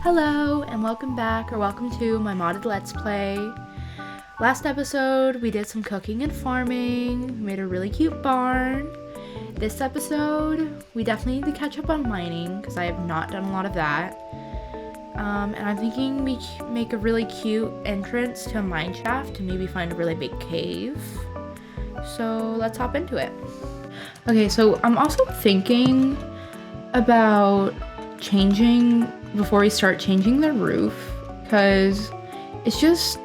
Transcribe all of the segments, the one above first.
Hello and welcome back, or welcome to my modded Let's Play. Last episode we did some cooking and farming, made a really cute barn. This episode we definitely need to catch up on mining because I have not done a lot of that. And I'm thinking we make a really cute entrance to a mine shaft and maybe find a really big cave. So let's hop into it. Okay, so I'm also thinking about before we start changing the roof, because it's just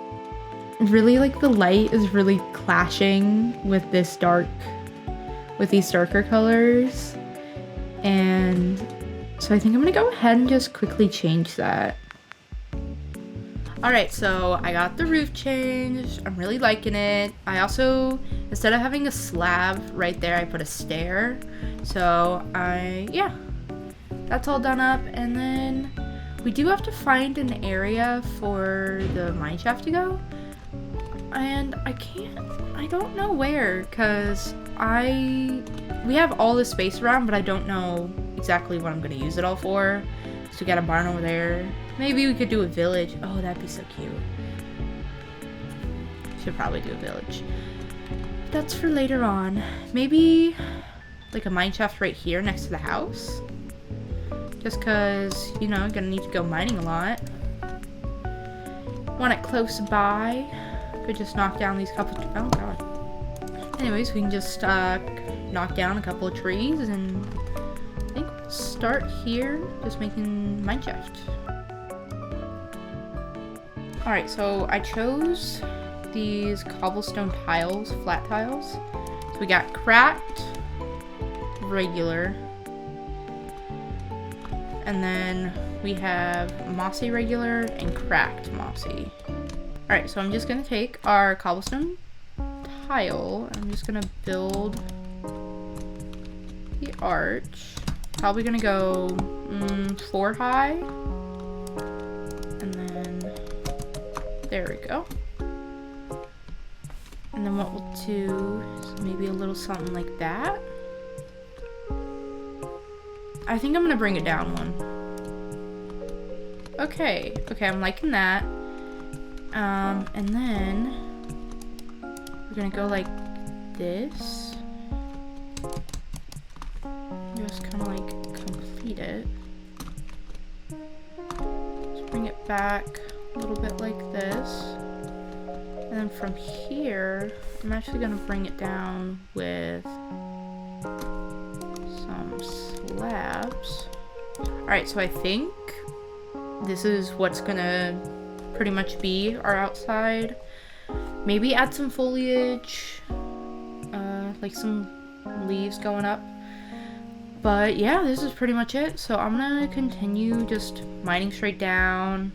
really like the light is really clashing with these darker colors, and so I think I'm gonna go ahead and just quickly change that. Alright, so I got the roof changed. I'm really liking it. I also, instead of having a slab right there, I put a stair. So that's all done up, and then we do have to find an area for the mine shaft to go, and I don't know where, because we have all this space around, but I don't know exactly what I'm going to use it all for. So we got a barn over there. Maybe we could do a village. Oh, that'd be so cute. Should probably do a village. That's for later on. Maybe like a mine shaft right here next to the house. Just because, you know, gonna need to go mining a lot. Want it close by. Could just knock down these couple. Oh god. Anyways, we can just knock down a couple of trees, and I think we'll start here, just making mine shaft. All right, so I chose these cobblestone tiles, flat tiles. So we got cracked, regular. And then we have mossy regular and cracked mossy. Alright, so I'm just going to take our cobblestone tile. I'm just going to build the arch. Probably going to go 4 high. And then, there we go. And then what we'll do is maybe a little something like that. I think I'm gonna bring it down one. Okay, I'm liking that. And then we're gonna go like this. Just kind of like complete it. Just bring it back a little bit like this. And then from here, I'm actually gonna bring it down with some slabs. Alright, so I think this is what's gonna pretty much be our outside. Maybe add some foliage, like some leaves going up. But yeah, this is pretty much it. So I'm gonna continue just mining straight down.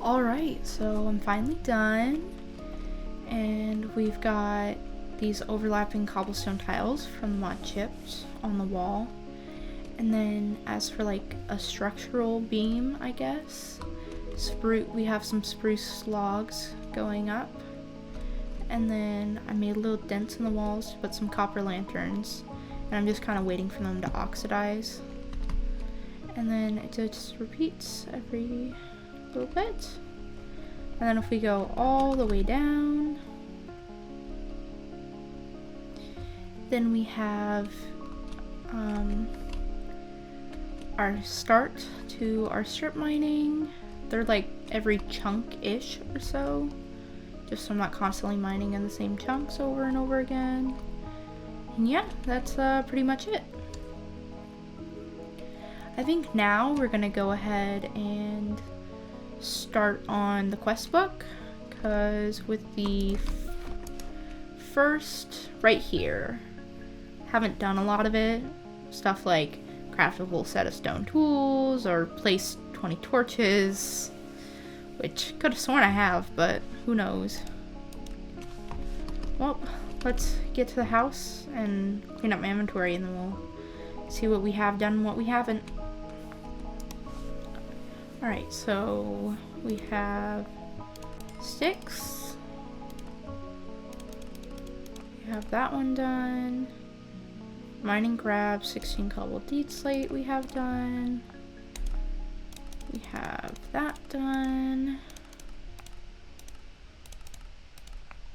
Alright, so I'm finally done, and we've got these overlapping cobblestone tiles from the mod chips on the wall. And then as for like a structural beam, I guess, we have some spruce logs going up. And then I made little dents in the walls to put some copper lanterns, and I'm just kind of waiting for them to oxidize. And then it just repeats every little bit. And then if we go all the way down, then we have our start to our strip mining. They're like every chunk-ish or so, just so I'm not constantly mining in the same chunks over and over again. And yeah, that's pretty much it. I think now we're gonna go ahead and start on the quest book, because with the first right here haven't done a lot of it. Stuff like craft a whole set of stone tools or place 20 torches, which could have sworn I have, but who knows. Well, let's get to the house and clean up my inventory, and then we'll see what we have done and what we haven't. Alright, so we have sticks. We have that one done. Mining grab, 16 cobble deed slate we have done. We have that done.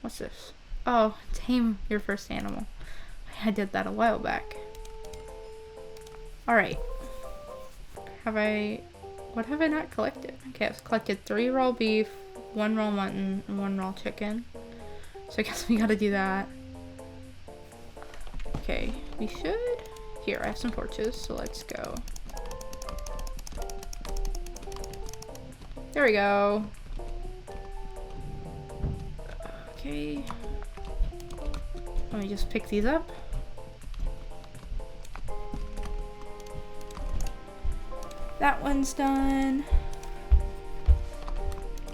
What's this? Oh, tame your first animal. I did that a while back. Alright. What have I not collected? Okay, I've collected 3 raw beef, 1 raw mutton, and 1 raw chicken. So I guess we gotta do that. Okay, we should... Here, I have some torches, so let's go. There we go. Okay. Let me just pick these up. That one's done.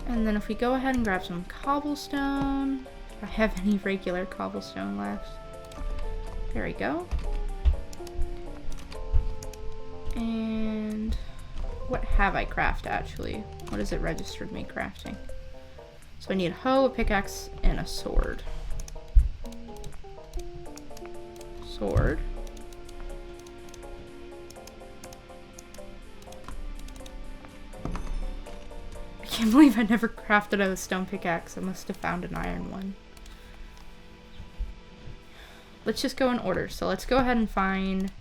And then if we go ahead and grab some cobblestone. If I have any regular cobblestone left. There we go. And what have I crafted actually? What has it registered me crafting? So I need a hoe, a pickaxe, and a sword. Sword. I can't believe I never crafted a stone pickaxe. I must have found an iron one. Let's just go in order. So let's go ahead and find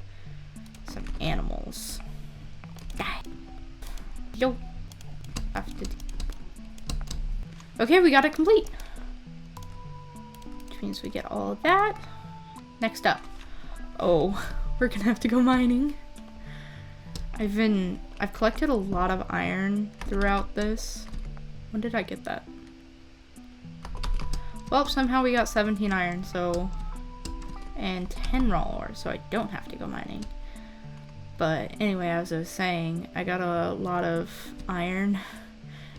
some animals. Yo. Okay, we got it complete. Which means we get all of that. Next up. Oh, we're gonna have to go mining. I've collected a lot of iron throughout this. When did I get that? Well, somehow we got 17 iron, so... And 10 raw ore, so I don't have to go mining. But anyway, as I was saying, I got a lot of iron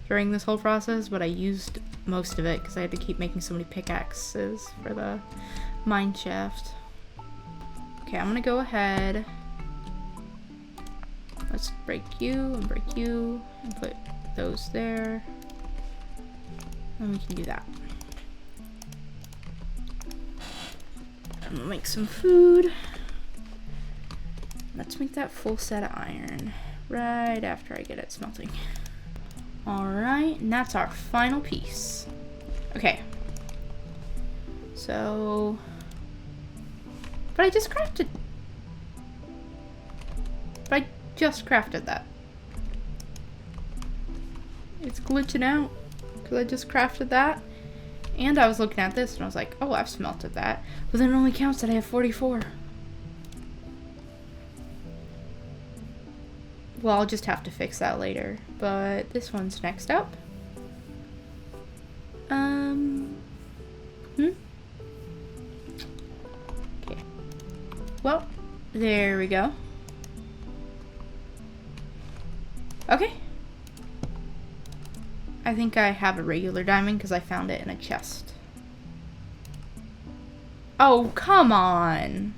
during this whole process, but I used most of it because I had to keep making so many pickaxes for the mine shaft. Okay, I'm gonna go ahead. Let's break you and put those there. And we can do that. I'm gonna make some food. Let's make that full set of iron right after I get it smelting. Alright, and that's our final piece. Okay. So... But I just crafted that. It's glitching out because I just crafted that. And I was looking at this and I was like, oh, I've smelted that. But then it only counts that I have 44. Well, I'll just have to fix that later. But this one's next up. Okay. Well, there we go. Okay. I think I have a regular diamond because I found it in a chest. Oh, come on.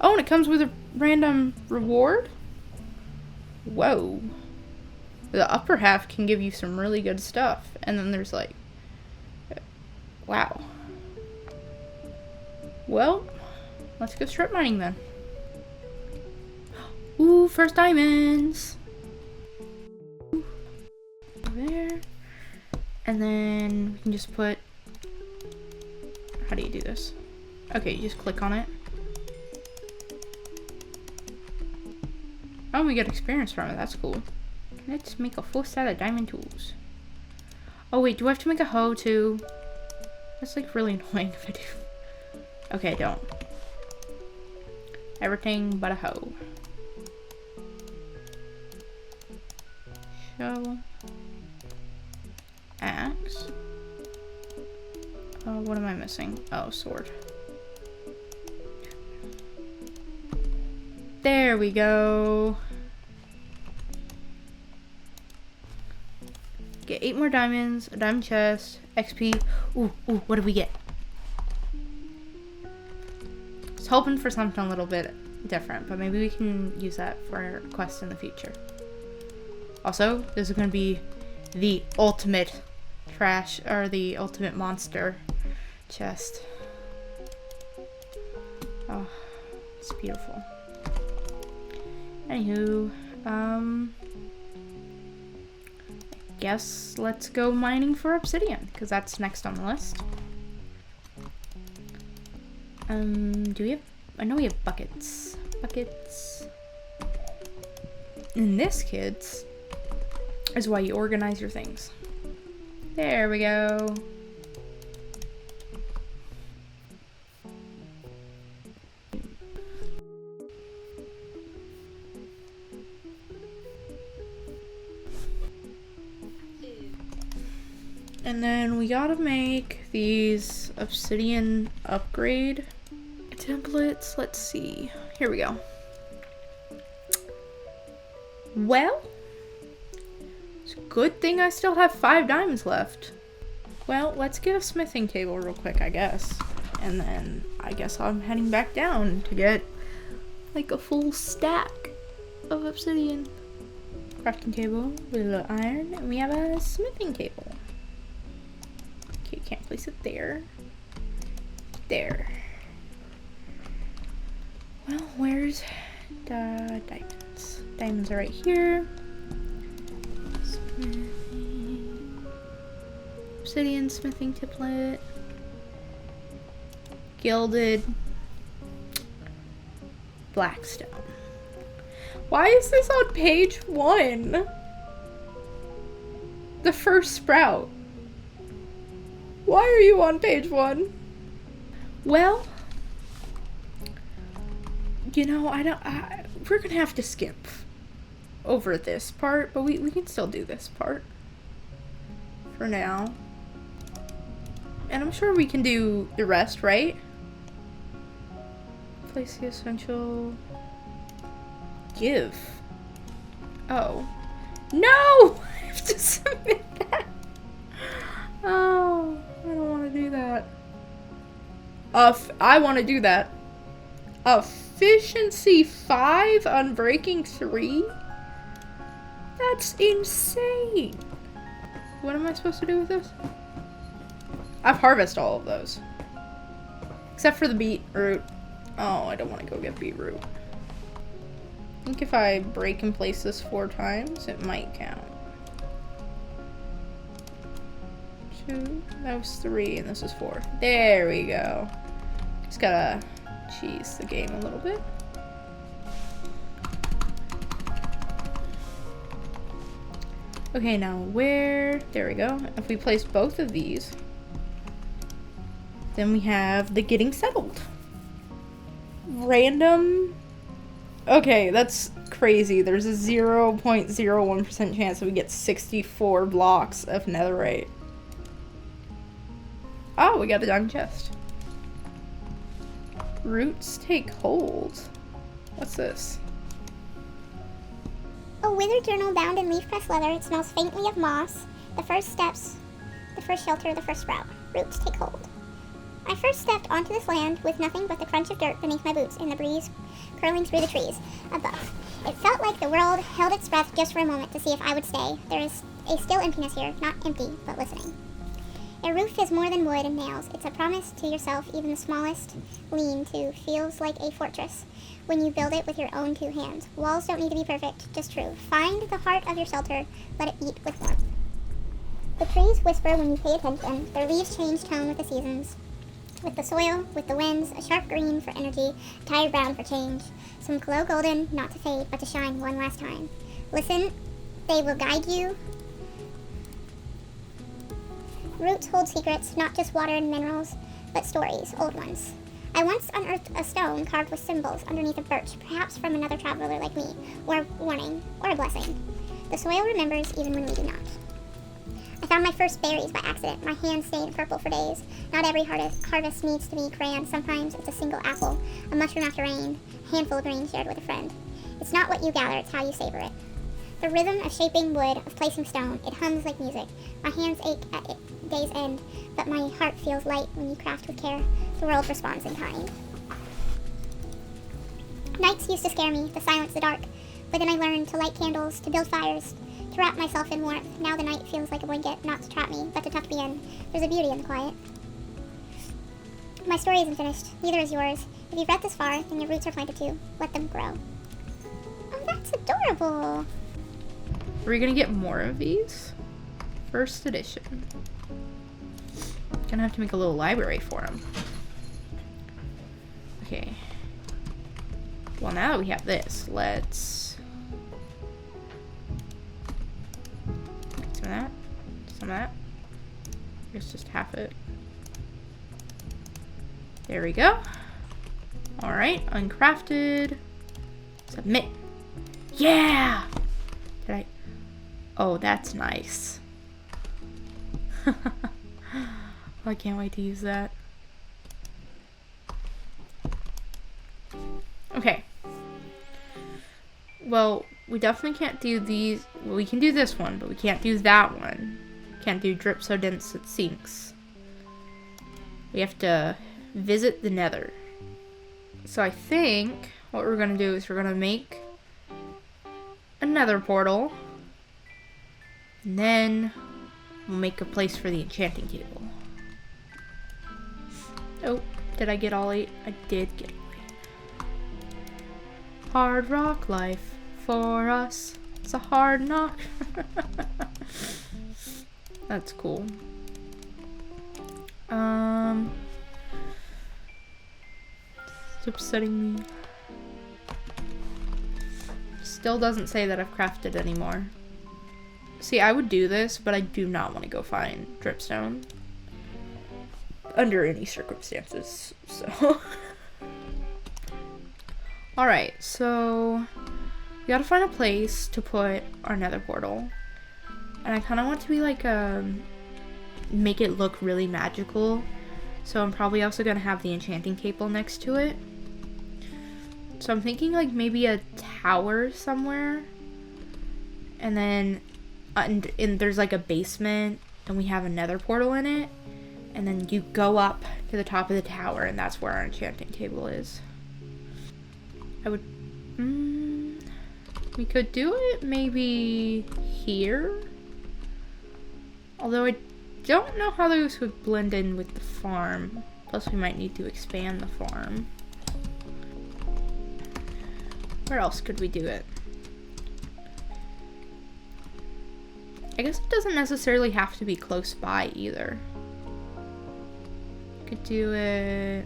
Oh, and it comes with a random reward? Whoa. The upper half can give you some really good stuff. And then there's like... Wow. Well, let's go strip mining then. Ooh, first diamonds. There. And then we can just put... How do you do this? Okay, you just click on it. Oh, we get experience from it. That's cool. Let's make a full set of diamond tools. Oh wait, do I have to make a hoe too? That's like really annoying if I do. Okay, I don't. Everything but a hoe. Shovel. Axe. What am I missing? Oh, sword. There we go. Get 8 more diamonds, a diamond chest, XP. Ooh, what did we get? I was hoping for something a little bit different, but maybe we can use that for a quest in the future. Also, this is going to be the ultimate trash, or the ultimate monster chest. Oh, it's beautiful. Anywho, guess let's go mining for obsidian, because that's next on the list. Do we have, I know we have buckets. And this, kids, is why you organize your things. There we go. And then we gotta make these obsidian upgrade templates. Let's see. Here we go. Well, it's a good thing I still have 5 diamonds left. Well, let's get a smithing table real quick, I guess. And then I guess I'm heading back down to get like a full stack of obsidian. Crafting table with a little iron, and we have a smithing table. Okay, can't place it there. There. Well, where's the diamonds? Diamonds are right here. Smithing. Obsidian smithing template. Gilded. Blackstone. Why is this on page 1? The first sprout. Why are you on page 1? Well, you know, we're gonna have to skip over this part, but we can still do this part for now. And I'm sure we can do the rest, right? Place the essential. Give. Oh. No! I have to submit that. Oh, I don't want to do that. I want to do that. Efficiency 5, unbreaking 3? That's insane. What am I supposed to do with this? I've harvested all of those. Except for the beetroot. Oh, I don't want to go get beetroot. I think if I break and place this 4 times, it might count. 2, that was 3, and this is 4. There we go. Just gotta cheese the game a little bit. Okay, now where? There we go. If we place both of these, then we have the getting settled. Random. Okay, that's crazy. There's a 0.01% chance that we get 64 blocks of netherite. Oh, we got a diamond chest. Roots take hold. What's this? A withered journal bound in leaf-pressed leather. It smells faintly of moss. The first steps, the first shelter, the first sprout. Roots take hold. I first stepped onto this land with nothing but the crunch of dirt beneath my boots and the breeze curling through the trees above. It felt like the world held its breath just for a moment to see if I would stay. There is a still emptiness here, not empty, but listening. A roof is more than wood and nails. It's a promise to yourself. Even the smallest lean-to feels like a fortress when you build it with your own 2 hands. Walls don't need to be perfect, just true. Find the heart of your shelter. Let it beat with warmth. The trees whisper when you pay attention. Their leaves change tone with the seasons. With the soil, with the winds, a sharp green for energy, a tired brown for change. Some glow golden, not to fade, but to shine one last time. Listen, they will guide you. Roots hold secrets, not just water and minerals, but stories, old ones. I once unearthed a stone carved with symbols underneath a birch, perhaps from another traveler like me, or a warning, or a blessing. The soil remembers even when we do not. I found my first berries by accident. My hands stained purple for days. Not every harvest needs to be grand. Sometimes it's a single apple, a mushroom after rain, a handful of green shared with a friend. It's not what you gather, it's how you savor it. The rhythm of shaping wood, of placing stone, it hums like music. My hands ache at day's end, but my heart feels light when you craft with care. The world responds in kind. Nights used to scare me, the silence, the dark. But then I learned to light candles, to build fires, to wrap myself in warmth. Now the night feels like a blanket, not to trap me, but to tuck me in. There's a beauty in the quiet. My story isn't finished. Neither is yours. If you've read this far, then your roots are planted too. Let them grow. Oh, that's adorable. Are we gonna get more of these? First edition. Gonna have to make a little library for them. Okay. Well, now that we have this, let's get some of that. Some of that. Here's just half it. There we go. Alright, uncrafted. Submit. Yeah! Did I? Oh, that's nice. I can't wait to use that. Okay. Well, we definitely can't do these. Well, we can do this one, but we can't do that one. Can't do drip so dense it sinks. We have to visit the nether. So I think what we're going to do is we're going to make a nether portal. And then we'll make a place for the enchanting table. Oh, did I get all 8? I did get all 8. Hard rock life for us. It's a hard knock. That's cool. It's upsetting me. Still doesn't say that I've crafted anymore. See, I would do this, but I do not want to go find dripstone. Under any circumstances, so. Alright, so we gotta find a place to put our nether portal. And I kind of want to be like, make it look really magical. So I'm probably also gonna have the enchanting table next to it. So I'm thinking like maybe a tower somewhere. And then and there's like a basement and we have a nether portal in it. And then you go up to the top of the tower and that's where our enchanting table is. I would, we could do it maybe here. Although I don't know how those would blend in with the farm. Plus we might need to expand the farm. Where else could we do it? I guess it doesn't necessarily have to be close by either. Could do it.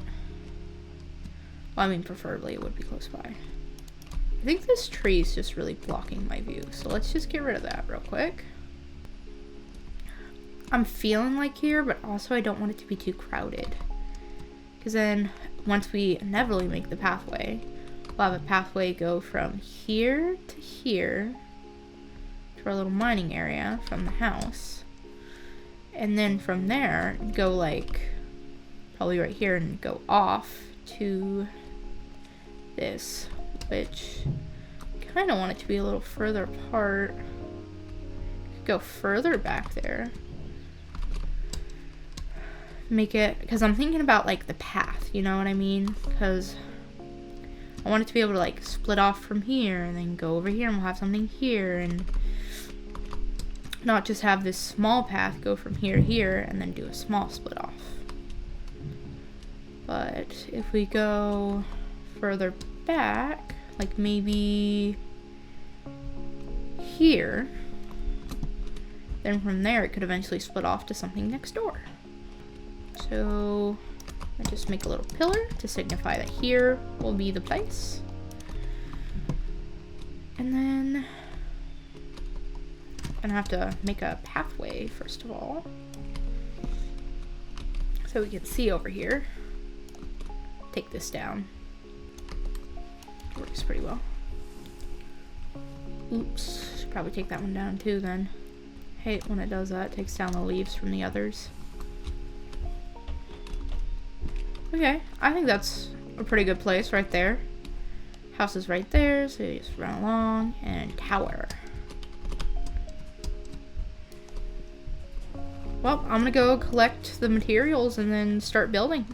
Well, I mean, preferably it would be close by. I think this tree is just really blocking my view, so let's just get rid of that real quick. I'm feeling like here, but also I don't want it to be too crowded. Because then, once we inevitably make the pathway, we'll have a pathway go from here to here, to our little mining area from the house. And then from there, go like, probably right here and go off to this, which I kind of want it to be a little further apart. Go further back there. Make it, because I'm thinking about like the path, you know what I mean? Because I want it to be able to like split off from here and then go over here and we'll have something here and not just have this small path go from here to here and then do a small split off. But if we go further back, like maybe here, then from there it could eventually split off to something next door. So I just make a little pillar to signify that here will be the place. And then I'm gonna have to make a pathway first of all, so we can see over here. Take this down. Works pretty well. Oops, should probably take that one down too then. Hate when it does that. It takes down the leaves from the others. Okay, I think that's a pretty good place right there. House is right there, so you just run along, and tower. Well, I'm gonna go collect the materials and then start building.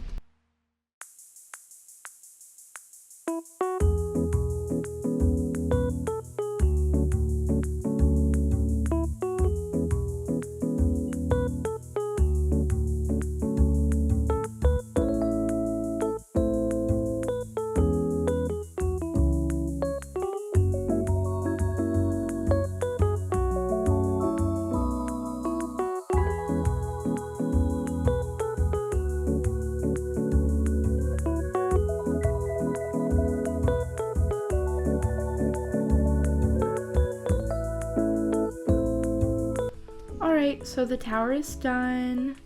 Alright, so the tower is done.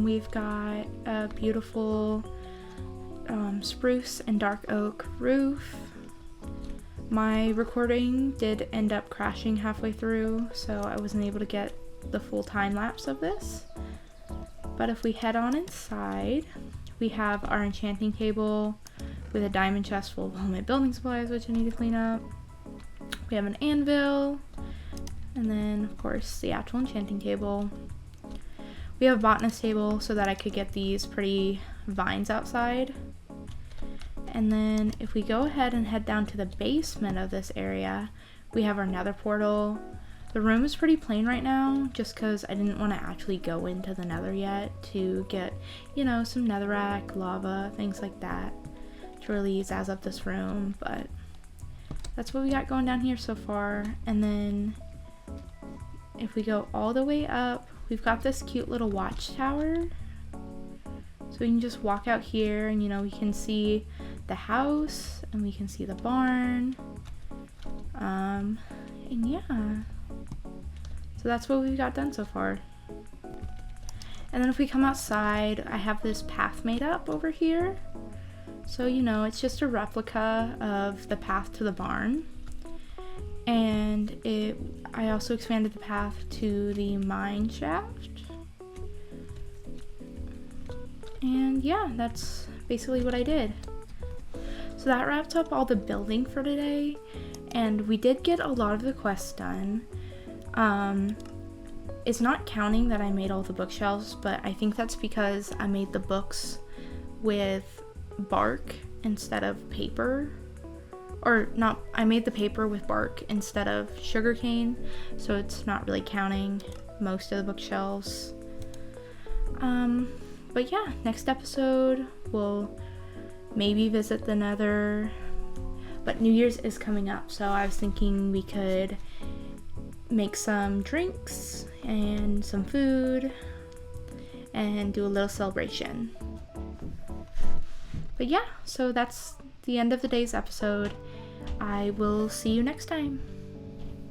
We've got a beautiful spruce and dark oak roof. My recording did end up crashing halfway through, so I wasn't able to get the full time lapse of this. But if we head on inside, we have our enchanting table with a diamond chest full of homemade building supplies, which I need to clean up. We have an anvil, and then of course the actual enchanting table. We have a botanist table so that I could get these pretty vines outside. And then if we go ahead and head down to the basement of this area, we have our nether portal. The room is pretty plain right now, just because I didn't want to actually go into the nether yet to get, you know, some netherrack, lava, things like that to really zazz up this room. But that's what we got going down here so far. And then if we go all the way up, we've got this cute little watchtower. So we can just walk out here and, you know, we can see the house and we can see the barn. And yeah. So that's what we've got done so far. And then if we come outside, I have this path made up over here. So, you know, it's just a replica of the path to the barn. And I also expanded the path to the mine shaft. And yeah, that's basically what I did. So that wraps up all the building for today. And we did get a lot of the quests done. It's not counting that I made all the bookshelves, but I think that's because I made the books with bark instead of paper. Or not, I made the paper with bark instead of sugarcane, so it's not really counting most of the bookshelves. But yeah, next episode we'll maybe visit the nether, but New Year's is coming up, so I was thinking we could make some drinks and some food and do a little celebration. But yeah, so that's the end of today's episode. I will see you next time.